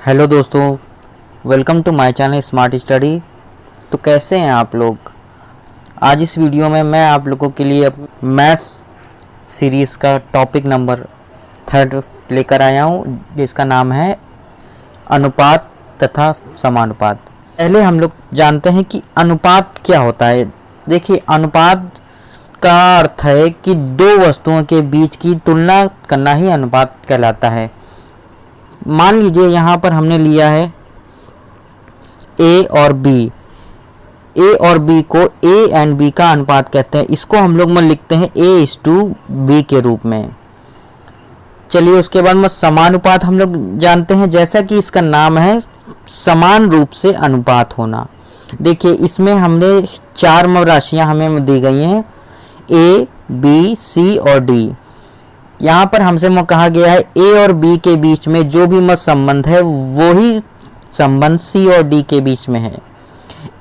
Hello दोस्तों, welcome to my channel smart study. तो कैसे हैं आप लोग। आज इस वीडियो में मैं आप लोगों के लिए मैथ्स सीरीज़ का टॉपिक नंबर 3 लेकर आया हूं, जिसका नाम है अनुपात तथा समानुपात। पहले हम लोग जानते हैं कि अनुपात क्या होता है। देखिए, अनुपात का अर्थ है कि दो वस्तुओं के बीच की तुलना करना ही अनुपात कहलाता है। मान लीजिए यहाँ पर हमने लिया है ए और बी। ए और बी को ए एंड बी का अनुपात कहते हैं। इसको हम लोग में लिखते हैं A/B के रूप में। चलिए, उसके बाद में समानुपात हम लोग जानते हैं, जैसा कि इसका नाम है समान रूप से अनुपात होना। देखिए, इसमें हमने 4 राशियां हमें दी गई हैं, A, B, C और D। यहाँ पर हमसे कहा गया है ए और बी के बीच में जो भी मत संबंध है वो ही संबंध सी और डी के बीच में है।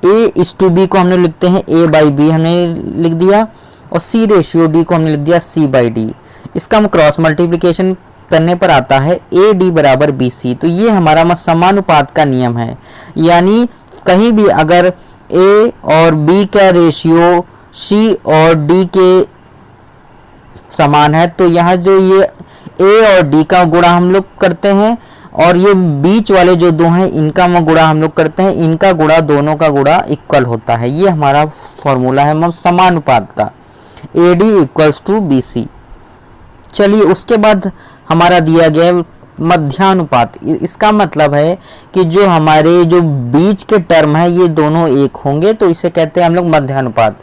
A/B को हमने लिखते हैं A/B हमने लिख दिया, और C/D को हमने लिख दिया C/D। इसका हम क्रॉस मल्टीप्लिकेशन करने पर आता है AD बराबर BC। तो ये हमारा समानुपात का नियम है। यानी कहीं भी अगर A और B का रेशियो C और D के समान है, तो यहाँ जो ये A और D का गुणा हम लोग करते हैं, और ये बीच वाले जो दो हैं इनका गुणा हम लोग करते हैं, इनका गुणा दोनों का गुणा इक्वल होता है। ये हमारा फॉर्मूला है समानुपात का, AD = BC। चलिए, उसके बाद हमारा दिया गया है मध्यानुपात। इसका मतलब है कि जो हमारे जो बीच के टर्म है ये दोनों एक होंगे, तो इसे कहते हैं हम लोग मध्यानुपात।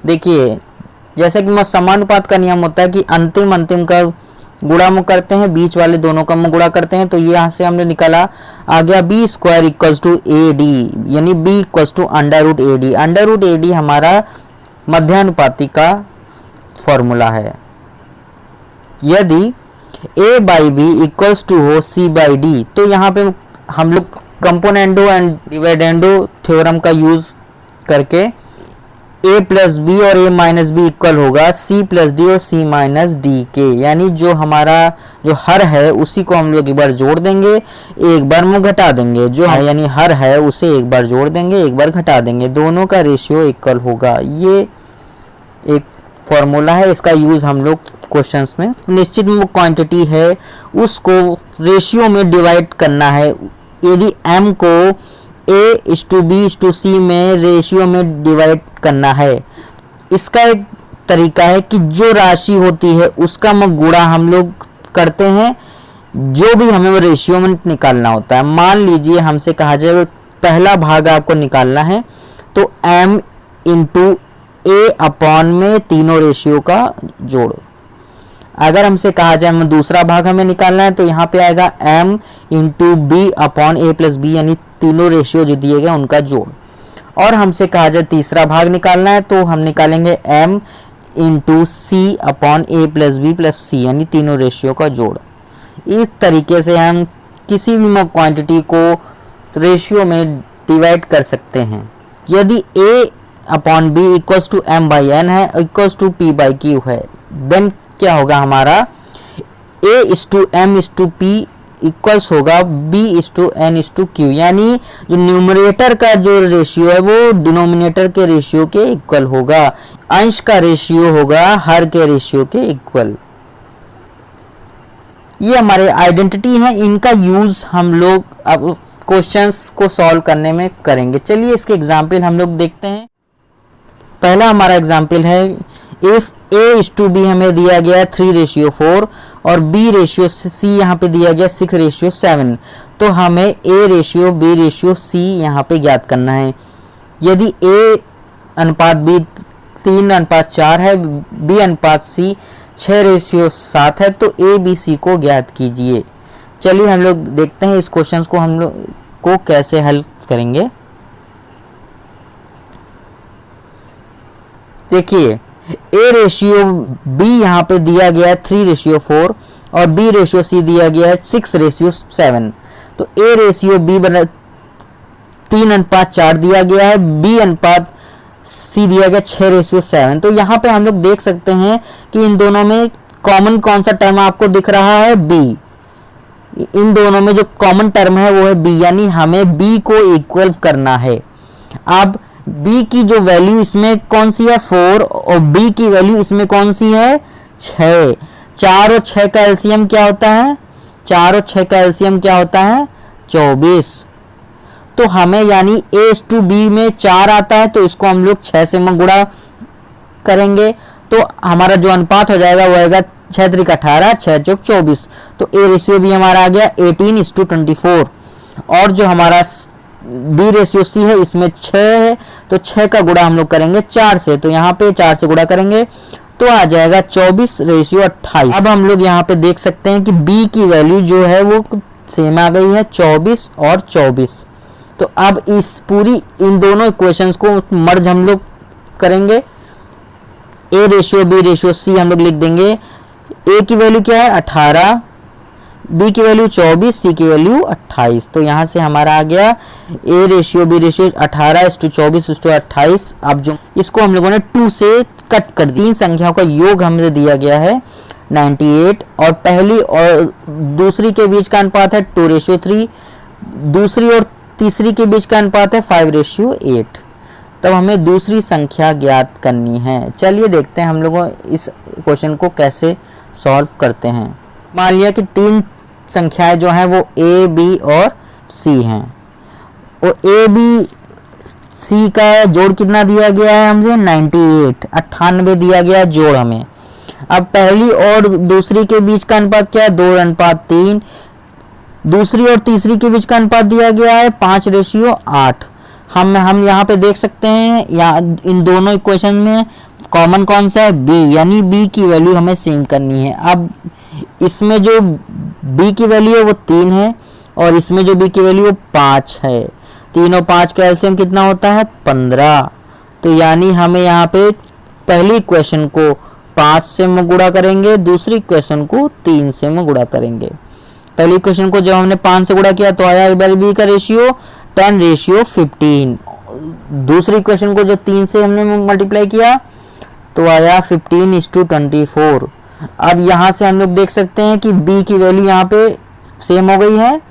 देखिए, जैसे कि समानुपात का नियम होता है कि अंतिम का गुणा करते हैं, बीच वाले दोनों का गुणा करते हैं। तो ये यहाँ से हमने निकाला आ गया B² = AD, यानी B = √AD। √AD हमारा मध्यानुपाती का फॉर्मूला है। यदि A/B = हो C/D, तो यहाँ पे हम लोग कंपोनेंडो एंड डिविडेंडो थ्योरम का यूज करके A+B और A-B इक्वल होगा C+D और C-D के। यानी जो हमारा जो हर है उसी को हम लोग एक बार जोड़ देंगे, एक बार में घटा देंगे। जो है यानी हर है उसे एक बार जोड़ देंगे, एक बार घटा देंगे, दोनों का रेशियो इक्वल होगा। ये एक फॉर्मूला है, इसका यूज हम लोग क्वेश्चंस में निश्चित क्वांटिटी है उसको रेशियो में डिवाइड करना है। यदि m को A/B/C में रेशियो में डिवाइड करना है, इसका एक तरीका है कि जो राशि होती है उसका गुणा हम लोग करते हैं, जो भी हमें वो रेशियो में निकालना होता है। मान लीजिए हमसे कहा जाए पहला भाग आपको निकालना है, तो m × A/ में तीनों रेशियो का जोड़। अगर हमसे कहा जाए हमें दूसरा भाग हमें निकालना है, तो यहाँ पे आएगा m × B/A+B, यानी तीनों रेशियो जो दिए गए उनका जोड़। और हमसे कहा जाए तीसरा भाग निकालना है, तो हम निकालेंगे m × C/A+B+C, यानी तीनों रेशियो का जोड़। इस तरीके से हम किसी भी क्वांटिटी को रेशियो में डिवाइड कर सकते हैं। यदि A/B = m/n है, = p/q है, देन क्या होगा हमारा A/m/p इक्वल्स होगा B/n/q। यानी जो न्यूमरेटर का जो रेशियो है वो डिनोमिनेटर के रेशियो के इक्वल होगा, अंश का रेशियो होगा हर के रेशियो के इक्वल। ये हमारे आइडेंटिटी हैं, इनका यूज हम लोग अब क्वेश्चंस को सॉल्व करने में करेंगे। चलिए, इसके एग्जाम्पल हम लोग देखते हैं। पहला हमारा एग्जाम्पल है, इफ A/B हमें दिया गया 3/4 और B/C यहाँ पे दिया गया 6/7, तो हमें A/B/C यहाँ पे ज्ञात करना है। यदि A/B 3/4 है, B/C 6/7 है, तो ABC को ज्ञात कीजिए। चलिए, हम लोग देखते हैं इस क्वेश्चन को हम लोग को कैसे हल करेंगे। देखिए, A/B यहाँ पे दिया गया है 3/4 और B/C दिया गया है 6/7। तो A/B 3/4 दिया गया है, B/C दिया गया 6/7। तो यहाँ पे हम लोग देख सकते हैं कि इन दोनों में कॉमन कौन सा टर्म आपको दिख रहा है, B। इन दोनों में जो कॉमन टर्म है वो है b, यानी हमें b को इक्वल करना है। अब b की जो वैल्यू इसमें कौन सी है 4 और b की वैल्यू इसमें कौन सी है 6। 4 और 6 का एलसीएम क्या होता है, 4 और 6 का एलसीएम क्या होता है 24। तो हमें यानी a/b में 4 आता है तो इसको हम लोग 6 से गुणा करेंगे तो हमारा जो अनुपात हो जाएगा वो आएगा 6 3 18, 6 चौक 24। तो a रेशियो भी हमारा आ गया 18:24। और जो हमारा b रेशियो c है इसमें 6 है तो 6 का गुणा हम लोग करेंगे 4 से, तो यहाँ पे 4 से गुणा करेंगे तो आ जाएगा 24:28। अब हम लोग यहाँ पे देख सकते हैं कि b की वैल्यू जो है वो सेम आ गई है 24 और 24। तो अब इस पूरी इन दोनों इक्वेशंस को मर्ज हम लोग करेंगे। a ratio b ratio c हम लोग लिख देंगे। a की वैल्यू क्या है 18, b की वैल्यू 24, c की वैल्यू 28। तो यहाँ से हमारा आ गया a रेशियो b रेशियो 18:24:28। अब जो इसको हम लोगों ने 2 से कट कर दी, तीन संख्याओं का योग हमें दिया गया है 98 और पहली और दूसरी के बीच का अनुपात है 2:3, दूसरी और तीसरी के बीच का अनुपात है 5:8। तब हमें दूसरी संख्या ज्ञात करनी है। चलिए देखते हैं हम लोग इस क्वेश्चन को कैसे सॉल्व करते हैं। मान लिया कि तीन संख्याएं जो हैं वो a, b और c हैं और a, b, c का जोड़ कितना दिया गया है हमसे 98 दिया गया है जोड़ हमें। अब पहली और दूसरी के बीच का अनुपात क्या है 2:3, दूसरी और तीसरी के बीच का अनुपात दिया गया है 5:8। हम यहाँ पे देख सकते हैं या इन दोनों इक्वेशन में कॉमन कौन सा है b, यानी b की वैल्यू हमें सेम करनी है। अब इसमें जो b की वैल्यू है वो 3 है और इसमें जो b की वैल्यू वो 5 है। 3 और 5 का एलसीएम कितना होता है 15। तो यानी हमें यहाँ पे पहली इक्वेशन को 5 से गुणा करेंगे, दूसरी इक्वेशन को 3 से गुणा करेंगे। पहली इक्वेशन को जब हमने 5 से गुणा किया तो आया b का रेशियो 10:15। दूसरी इक्वेशन को जो 3 से हमने मल्टीप्लाई किया तो आया 15:24। अब यहाँ से हम लोग देख सकते हैं कि b की वैल्यू यहाँ पे सेम हो गई है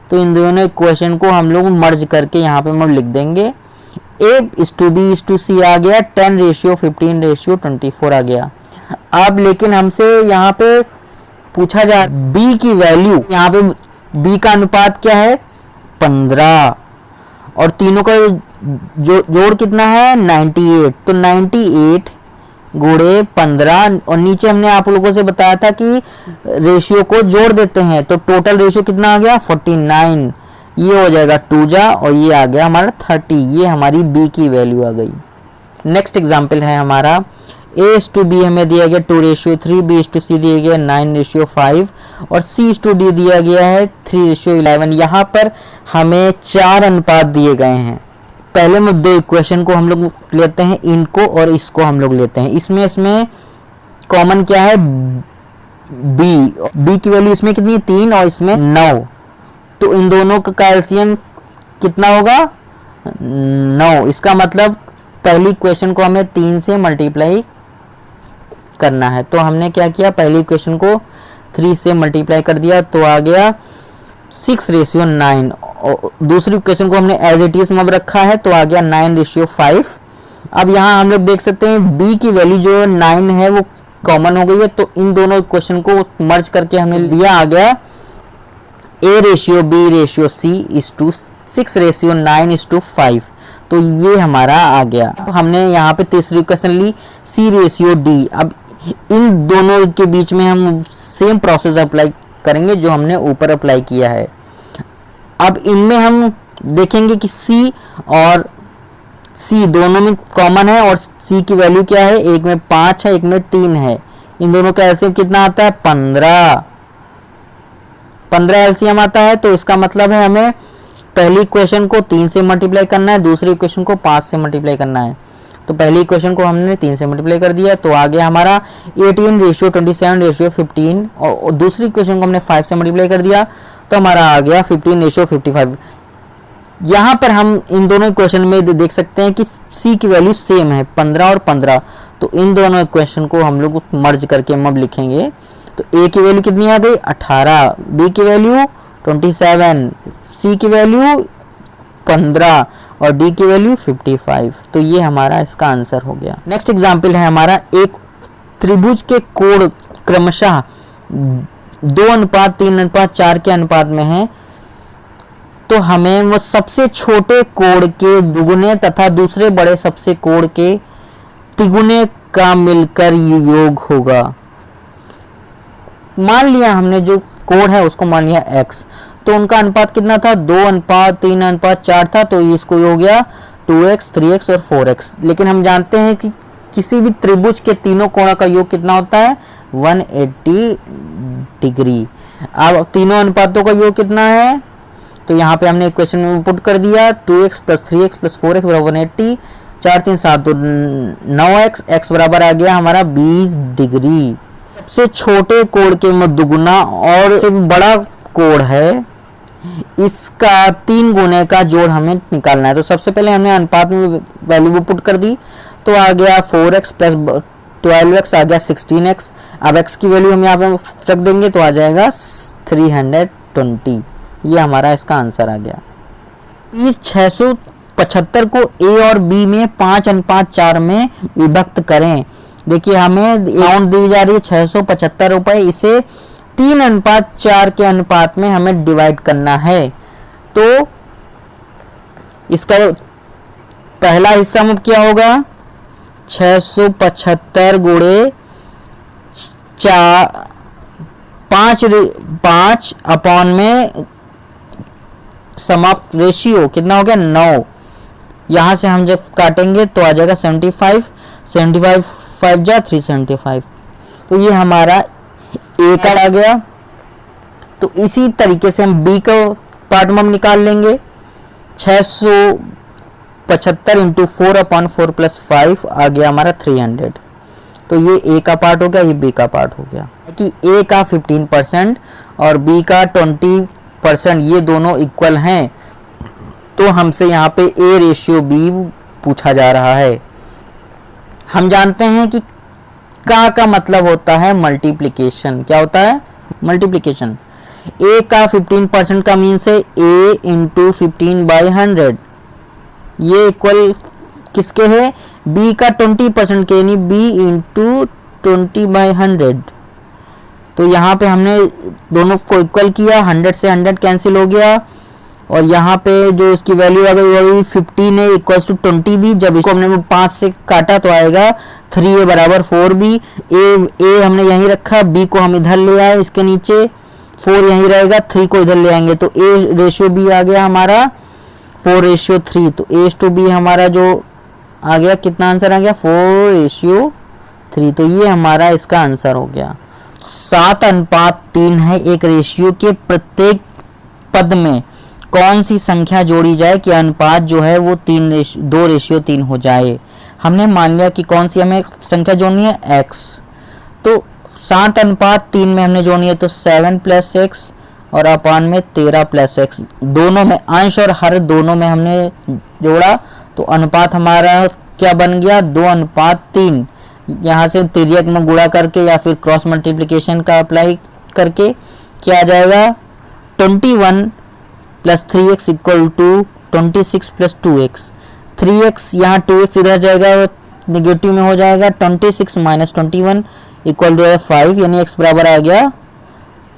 तो इन दोनों इक्वेशन को हम लोग मर्ज करके यहाँ पे हम लिख देंगे a/b/c आ गया 10:15:24 आ गया। अब लेकिन हमसे यहाँ पे पूछा जाए b की वैल्यू, यहाँ पे b का अनुपात क्या है 15 और तीनों का जोड़ कितना है 98। तो 98 गुणे 15 और नीचे हमने आप लोगों से बताया था कि रेशियो को जोड़ देते हैं तो टोटल रेशियो कितना आ गया 49। ये हो जाएगा 2 जा और ये आ गया हमारा 30। ये हमारी b की वैल्यू आ गई। नेक्स्ट एग्जाम्पल है हमारा a/b हमें दिया गया 2:3, b/c दिया गया 9:5 और c/d दिया गया है 3:11। यहाँ पर हमें 4 अनुपात दिए गए हैं। पहले में दो इक्वेशन को हम लोग लेते हैं, इनको और इसको हम लोग लेते हैं। इसमें कॉमन क्या है b की वैल्यू इसमें कितनी 3 और इसमें 9। तो इन दोनों का एलसीएम कितना होगा 9। इसका मतलब पहली इक्वेशन को हमें 3 से मल्टीप्लाई करना है। तो हमने क्या किया पहली इक्वेशन को 3 से मल्टीप्लाई कर दिया तो आ गया 6:9 और दूसरी इक्वेशन को हमने एज इट इज में रखा है तो आ गया 9:5। अब यहाँ हम लोग देख सकते हैं b की वैल्यू जो 9 है वो कॉमन हो गई है तो इन दोनों इक्वेशन को मर्ज करके हमने लिया आ गया a/b/c = 6:9:5। तो ये हमारा आ गया। तो हमने यहाँ पे तीसरी इक्वेशन ली c/d। अब इन दोनों के बीच में हम सेम प्रोसेस अप्लाई करेंगे जो हमने ऊपर अप्लाई किया है। अब इनमें हम देखेंगे कि c और c दोनों में कॉमन है और c की वैल्यू क्या है, एक में 5 है एक में 3 है। इन दोनों का एलसीएम कितना आता है 15 एलसीएम आता है। तो इसका मतलब है हमें पहली इक्वेशन को 3 से मल्टीप्लाई करना है, दूसरी इक्वेशन को 5 से मल्टीप्लाई करना है। तो पहली इक्वेशन को हमने 3 से मल्टीप्लाई कर दिया तो आ गया हमारा 18:27:15 और दूसरी इक्वेशन को हमने 5 से मल्टीप्लाई कर दिया तो हमारा आ गया 15:55। यहाँ पर हम इन दोनों इक्वेशन में देख सकते हैं कि c की वैल्यू सेम है 15 और 15। तो इन दोनों इक्वेशन को हम लोग मर्ज करके हम अब लिखेंगे तो ए की वैल्यू कितनी आ गई 18, बी की वैल्यू 27, सी की वैल्यू 15 और डी की वैल्यू 55। तो ये हमारा इसका आंसर हो गया। नेक्स्ट एग्जाम्पल है हमारा, एक त्रिभुज के कोण क्रमशः 2:3:4 के अनुपात में है, तो हमें वो सबसे छोटे कोण के दुगुने तथा दूसरे बड़े सबसे कोण के तिगुने का मिलकर योग होगा। मान लिया हमने जो कोण है उसको मान लिया x, तो उनका अनुपात कितना था 2:3:4 था, तो इसको हो गया 2x 3x और 4x। लेकिन हम जानते हैं कि किसी भी त्रिभुज के तीनों कोणों का योग कितना होता है 180 डिग्री। अब तीनों अनुपातों का योग कितना है, तो यहाँ पे हमने इक्वेशन में पुट कर दिया 2x + 3x + 4x बराबर 180, 4 3 7 तो 9x, x बराबर आ गया हमारा 20 डिग्री। सबसे छोटे कोण के मध्य दुगुना और सबसे बड़ा कोण है, इसका 3 गुने का जोड़ हमें निकालना है। तो सबसे पहले हमने अनुपात में वैल्यू पुट कर दी, तो आ गया 4x + 12x आ गया 16x। अब x की वैल्यू हम यहाँ पे रख देंगे तो आ जाएगा 320। ये हमारा इसका आंसर आ गया। इस 675 को a और b में 5:4 में विभक्त करें। देखिए हमें अमाउंट दी जा रही है 675 रुपए, इसे 3:4 के अनुपात में हमें डिवाइड करना है। तो इसका पहला हिस्सा में क्या होगा 675 गुणे 5 अपॉन में समाप्त रेशियो कितना हो गया 9। यहां से हम जब काटेंगे तो आ जाएगा 75 5 जा 375। तो ये हमारा ए का आ गया। तो इसी तरीके से हम बी का पार्ट में हम निकाल लेंगे 675 × 4/4 + 5 आ गया हमारा 300। तो ये ए का पार्ट हो गया, ये बी का पार्ट हो गया कि ए का 15% और बी का 20% ये दोनों इक्वल हैं। तो हमसे यहाँ पे A/B पूछा जा रहा है। हम जानते हैं कि का मतलब होता है मल्टीप्लिकेशन। क्या होता है मल्टीप्लिकेशन। ए का 15% का मीन्स है A × 15/100, ये इक्वल किसके है B का 20% के, यानी B × 20/100। तो यहाँ पे हमने दोनों को इक्वल किया, 100 से 100 कैंसिल हो गया और यहाँ पे जो इसकी वैल्यू आ गई वो 15 है इक्वल्स टू 20b। जब इसको हमने 5 से काटा तो आएगा 3a बराबर 4b। ए हमने यहीं रखा, b को हम इधर ले आए, इसके नीचे 4 यहीं रहेगा, 3 को इधर ले आएंगे तो A/B आ गया हमारा 4/3। तो A/B हमारा जो आ गया, कितना आंसर आ गया 4/3। तो ये हमारा इसका आंसर हो गया। 7:3 है एक रेशियो के प्रत्येक पद में कौन सी संख्या जोड़ी जाए कि अनुपात जो है वो 2/3 हो जाए। हमने मान लिया कि कौन सी हमें संख्या जोड़नी है x। तो 7:3 में हमने जोड़नी है तो 7 + x और अपान में 13 + x, दोनों में अंश और हर दोनों में हमने जोड़ा तो अनुपात हमारा क्या बन गया 2:3। यहाँ से तिर्यक में गुणा करके या फिर क्रॉस मल्टीप्लिकेशन का अप्लाई करके क्या आ जाएगा 21 + 3x = 26 + 2x। 3x यहाँ 2x इधर जाएगा निगेटिव में हो जाएगा, 26 - 21 = 5, यानी x बराबर आ गया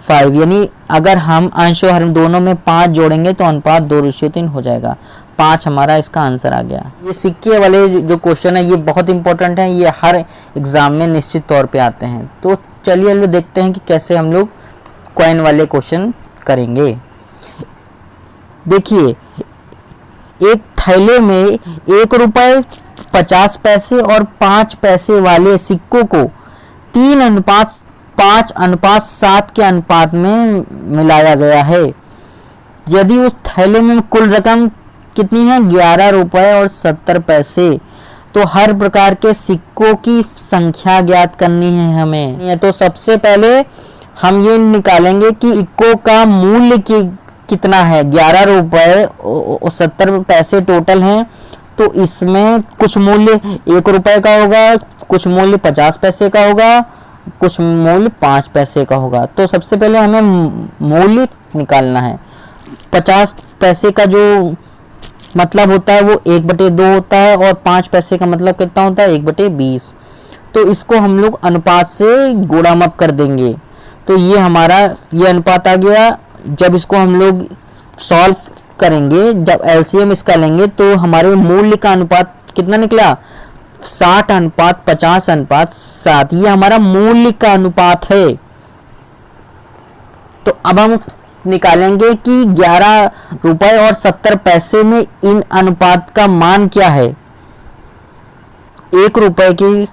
5। यानी अगर हम अंश और हर दोनों में 5 जोड़ेंगे तो अनुपात 2/3 हो जाएगा। 5 हमारा इसका आंसर आ गया। ये सिक्के वाले जो क्वेश्चन है ये बहुत इंपॉर्टेंट है, ये हर एग्जाम में निश्चित तौर पे आते हैं। तो चलिए हम लोग देखते हैं कि कैसे हम लोग कॉइन वाले क्वेश्चन करेंगे। देखिए एक थैले में 1 रुपए 50 पैसे और 5 पैसे वाले सिक्कों को 3:5:7 के अनुपात में मिलाया गया है। यदि उस थैले में कुल रकम कितनी है 11 रुपए और 70 पैसे, तो हर प्रकार के सिक्कों की संख्या ज्ञात करनी है हमें। तो सबसे पहले हम ये निकालेंगे कि सिक्कों का मूल्य कितना है, 11 रुपए और 70 पैसे टोटल हैं। तो इसमें कुछ मूल्य 1 रुपए का होगा, कुछ मूल्य 50 पैसे का होगा कुछ मूल्य 5 पैसे का होगा। तो सबसे पहले हमें मूल्य निकालना है। 50 पैसे का जो मतलब होता है वो 1/2 होता है और 5 पैसे का मतलब कितना होता है 1/20। तो इसको हम लोग अनुपात से गुणामक कर देंगे। तो ये हमारा ये अनुपात आ गया। जब इसको हम लोग सॉल्व करेंगे, जब एलसीएम इसका लेंगे तो हमारे मूल्य का अनुपात कितना निकला 60:50:7। ये हमारा मूल्य का अनुपात है। तो अब हम निकालेंगे कि 11 रुपए और 70 पैसे में इन अनुपात का मान क्या है। 1 रुपए के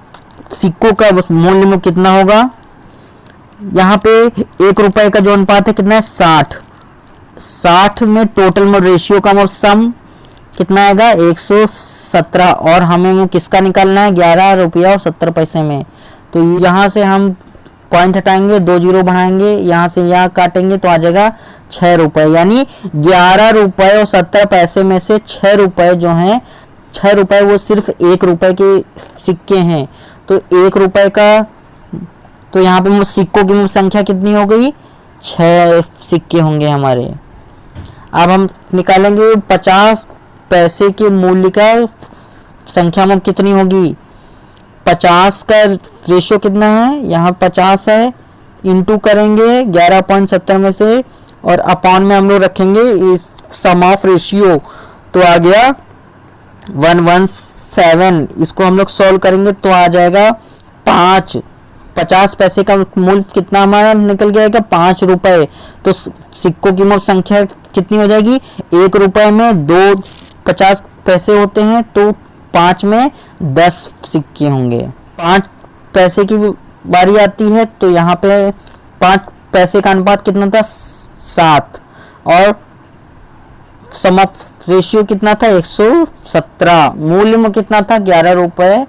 सिक्कों का मूल्य में कितना होगा, यहाँ पे 1 रुपए का जो अनुपात है कितना है 60 में टोटल में रेशियो का मतलब सम कितना आएगा 117। और हमें वो किसका निकालना है 11 रुपया और 70 पैसे में। तो यहाँ से हम पॉइंट हटाएंगे, 2 जीरो बढ़ाएंगे, यहाँ से यहाँ काटेंगे तो आ जाएगा 6 रुपए। यानी 11 रुपए और 70 पैसे में से 6 रुपए जो हैं 6 रुपए वो सिर्फ 1 रुपए के सिक्के हैं। तो 1 रुपए का तो यहाँ पे सिक्कों की संख्या कितनी हो गई 6 सिक्के होंगे हमारे। अब हम निकालेंगे 50 पैसे के मूल्य का संख्या में कितनी होगी। 50 का रेशियो कितना है, यहाँ 50 है, इंटू करेंगे 11.70 में से और अपॉन में हम लोग रखेंगे इस सम ऑफ रेशियो। तो आ गया 117। इसको हम लोग सॉल्व करेंगे तो आ जाएगा 5। 50 पैसे का मूल्य कितना हमारा निकल जाएगा 5 रुपए। तो सिक्कों की संख्या कितनी हो जाएगी 1 रुपए में 2 50 पैसे होते हैं तो 5 में 10 सिक्के होंगे। 5 पैसे की बारी आती है तो यहाँ पे 5 पैसे का अनुपात कितना था 7 और सम ऑफ रेशियो कितना था 117। मूल्य में कितना था 11 रुपए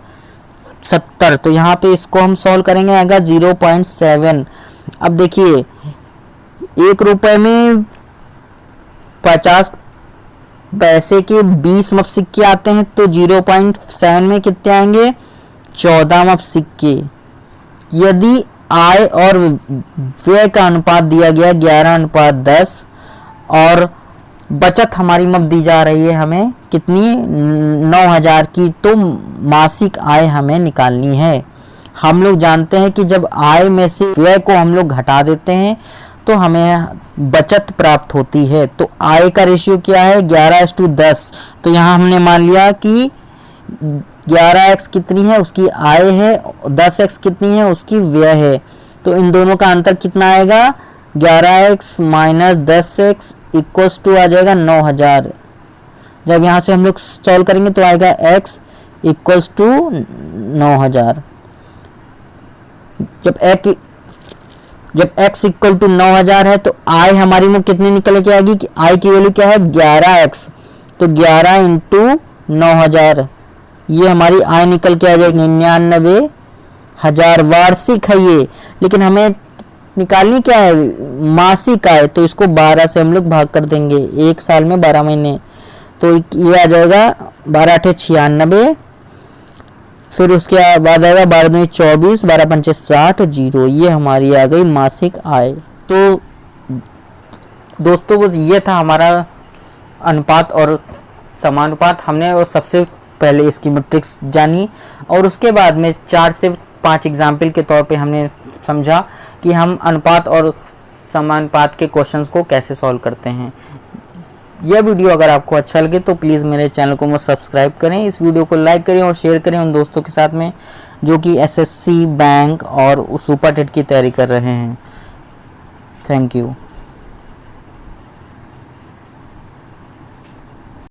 70। तो यहाँ पे इसको हम सॉल्व करेंगे आएगा 0.7। अब देखिए 1 रुपए में 50 पैसे के 20 मफ सिक्के आते हैं तो 0.7 में कितने आएंगे 14 मफ सिक्के। यदि आय और व्यय का अनुपात दिया गया 11:10 और बचत हमारी मफ दी जा रही है हमें कितनी 9000 की, तो मासिक आय हमें निकालनी है। हम लोग जानते हैं कि जब आय में से व्यय को हम लोग घटा देते हैं तो हमें बचत प्राप्त होती है। तो आय का रेशियो क्या है 11:10। तो यहाँ हमने मान लिया कि 11x कितनी है उसकी आय है, 10x कितनी है उसकी व्यय है। तो इन दोनों का अंतर कितना आएगा 11x minus 10x equals to आ जाएगा 9000। जब यहाँ से हम लोग सॉल्व करेंगे तो आएगा x इक्वल्स टू 9000। जब x इक्वल टू 9000 है तो आय हमारी में कितनी निकल के आएगी कि आय की वैल्यू क्या है 11x। तो 11 इंटू 9000 ये हमारी आय निकल के आ जाएगी 99,000। वार्षिक है ये, लेकिन हमें निकालनी क्या है मासिक आय। तो इसको 12 से हम लोग भाग कर देंगे, एक साल में 12 महीने। तो ये आ जाएगा 12 × 96। फिर उसके बाद आएगा 12 × 24, 12 × 60 0। ये हमारी आ गई मासिक आय। तो दोस्तों बस ये था हमारा अनुपात और समानुपात। हमने और सबसे पहले इसकी मैट्रिक्स जानी और उसके बाद में 4 से 5 एग्जाम्पल के तौर पे हमने समझा कि हम अनुपात और समानुपात के क्वेश्चंस को कैसे सॉल्व करते हैं। यह वीडियो अगर आपको अच्छा लगे तो प्लीज़ मेरे चैनल को सब्सक्राइब करें, इस वीडियो को लाइक करें और शेयर करें उन दोस्तों के साथ में जो कि एसएससी बैंक और सुपर टेट की तैयारी कर रहे हैं। Thank you.